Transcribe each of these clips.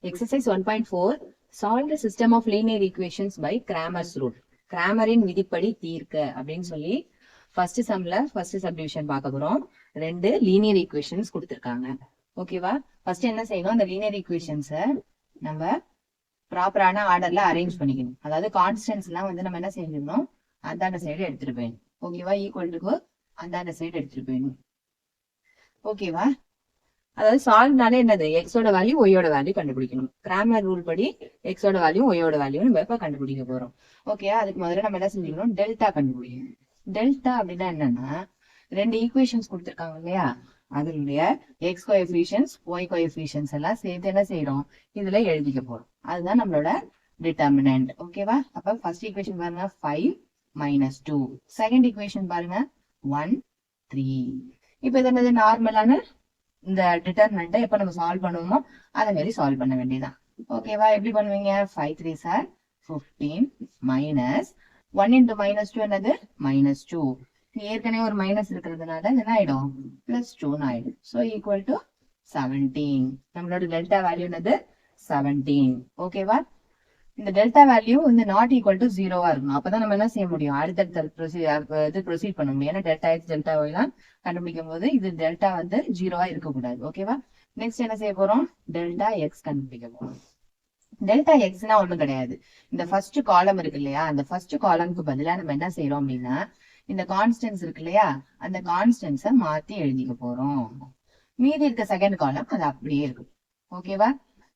Exercise 1.4 Solve the system of linear equations by Cramer's rule. கிராமரின் விதிப்படி தீர்க்க அப்படின்னு சொல்லி ஃபர்ஸ்ட் சம்ல ஃபர்ஸ்ட் சப்டிவிஷன் பார்க்க போறோம். ரெண்டு லீனியர் ஈக்குவேஷன்ஸ் கொடுத்துருக்காங்க. ஓகேவா? ஃபர்ஸ்ட் என்ன செய்யணும், அந்த லீனியர் ஈக்குவேஷன்ஸை நம்ம ப்ராப்பரான ஆர்டர்ல அரேஞ்ச் பண்ணிக்கணும். அதாவது கான்ஸ்டன்ஸ் எல்லாம் வந்து நம்ம என்ன செஞ்சிடணும், அந்தாண்ட சைடு எடுத்துட்டு போயிடணும். ஓகேவா? ஈக்குவல் அந்தாண்ட சைடு எடுத்துட்டு போயிடணும். ஓகேவா? அதாவது சால்வ்னாலே என்னது, எக்ஸோட வேல்யூ ஒய்யோட வேல்யூ கண்டுபிடிக்கணும். கிராமர் ரூல் படி எக்ஸோட வேல்யூ ஒய்யோட வேல்யூ நம்ம எப்ப கண்டுபிடிக்க போறோம். ஓகே, அதுக்கு முதல்ல நம்ம என்ன செஞ்சுக்கணும், டெல்டா கண்டுபிடிக்கணும். டெல்டா அப்படின்னா என்னன்னா, ரெண்டு ஈக்குவேஷன்ஸ் கொடுத்துருக்காங்க இல்லையா, அதனுடைய எக்ஸ் கோஎஃபிஷியன்ஸ் ஒய் கோஎஃபிஷியன்ஸ் எல்லாம் சேர்த்து என்ன செய்யறோம், இதுல எழுதிக்க போறோம். அதுதான் நம்மளோட டிட்டர்மினன்ட். ஓகேவா? அப்ப ஃபர்ஸ்ட் ஈக்குவேஷன் பாருங்க 5 - 2. செகண்ட் ஈக்குவேஷன் பாருங்க 1 3. இப்ப இது என்னது, நார்மலான இந்த டிட்டர்மினன்ட்டை எப்ப நம்ம சால்வ் பண்ணுவோமோ அதை மாதிரி சால்வ் பண்ண வேண்டியதான். ஓகேவா? எப்படி பண்ணுவீங்க, 5 3s are 15 minus 1 into -2 என்னது -2. ஏற்கனவே ஒரு மைனஸ் இருக்கிறதுனால என்ன ஆயிடும், +2 ஆயிடும். So equal to 17. நம்மளோட டெல்டா வேல்யூ என்னது 17. ஓகேவா? இந்த டெல்டா வேல்யூ வந்து நாட் ஈக்குவல் டு 0வா இருக்கணும். அப்பதான் நம்ம என்ன செய்ய முடியும், அடுத்தடுத்த ப்ரொசீட் பண்ண முடியும். ஏன்னா டெல்டா எக்ஸ் டெல்டா ஒய் எல்லாம் கண்டுபிடிக்கும் போது இது டெல்டா வந்து 0வா இருக்கக்கூடாது. ஓகேவா? நெக்ஸ்ட் என்ன செய்ய போறோம், டெல்டா எக்ஸ் கண்டுபிடிக்க போறோம். டெல்டா எக்ஸ்னா ஒண்ணும் கிடையாது, இந்த ஃபர்ஸ்ட் காலம் இருக்கு இல்லையா, அந்த ஃபர்ஸ்ட் காலம்க்கு பதிலா நம்ம என்ன செய்யறோம் அப்படின்னா, இந்த கான்ஸ்டன்ஸ் இருக்கு இல்லையா, அந்த கான்ஸ்டன்ஸை மாத்தி எழுதிக்க போறோம். மீதி இருக்க செகண்ட் காலம் அது அப்படியே இருக்கும். ஓகேவா?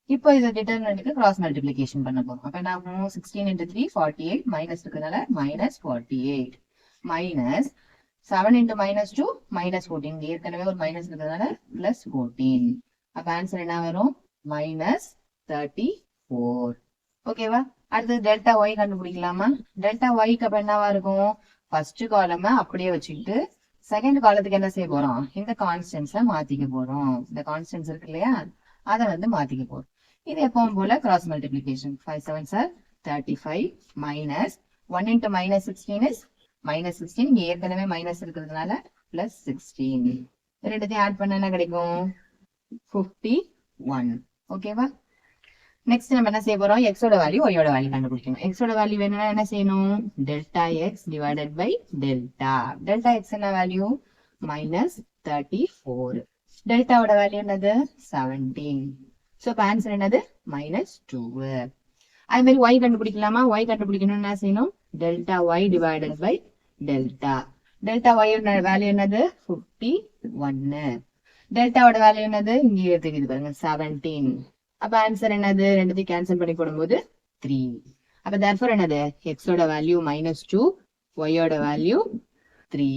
இப்போ இதை டிட்டர்மினன்ட்க்கு கிராஸ் மல்டிப்ளிகேஷன் பண்ண போறோம். அப்ப என்ன ஆகும், 16 × 3 48, மைனஸ் இருக்கிறதுனால -48 மைனஸ் 7 × -2 -14. ஏற்கனவே ஒரு மைனஸ் இருக்கிறதுனால +14. அப்ப ஆன்சர் என்ன வரும், -34. ஓகேவா? அடுத்தது டெல்டா ஒய் கண்டுபிடிக்கலாமா? டெல்டா ஒய்க்கு அப்ப என்னவா இருக்கும், ஃபர்ஸ்ட் காலமை அப்படியே வச்சுக்கிட்டு செகண்ட் காலத்துக்கு என்ன செய்ய போறோம், இந்த கான்ஸ்டன்ஸை மாத்திக்க போறோம். இந்த கான்ஸ்டன்ஸ் இருக்கு இல்லையா, அதை வந்து மாத்திக்க போறோம். இது எப்பவும் போல cross multiplication. 5 7s are 35 minus 1 into -16 is -16. இங்க ஏற்கனவே மைனஸ் இருக்கிறதுனால +16. ரெண்டுத்தையும் ஆட் பண்ண என்ன கிடைக்கும், 51. ஓகேவா? நெக்ஸ்ட் நம்ம என்ன செய்ய போறோம், எக்ஸோட வேல்யூ ஒய்யோட வேல்யூ கண்டுபிடிக்கணும். எக்ஸோட வேல்யூ வேணும்னா என்ன செய்யணும், delta x divided by delta. Delta x என்ன வேல்யூ, -34. டெல்டாவோட வேல்யூ என்னது 17. சோ இப்ப ஆன்சர் என்னது -2. அதே மாதிரி y கண்டுபிடிக்கலாமா? y கண்டுபிடிக்கணும்னு என்ன செய்யணும், delta y divided by delta. Delta y value என்னது 51. டெல்டாவோட வேல்யூ என்னது, இங்க எடுத்துக்கிது பாருங்க 17. அப்ப ஆன்சர் என்னது, ரெண்டுத்தையும் கேன்சல் பண்ணி போடும்போது 3. அப்ப therefore என்னது, x ஓட வேல்யூ -2, y ஓட வேல்யூ 3.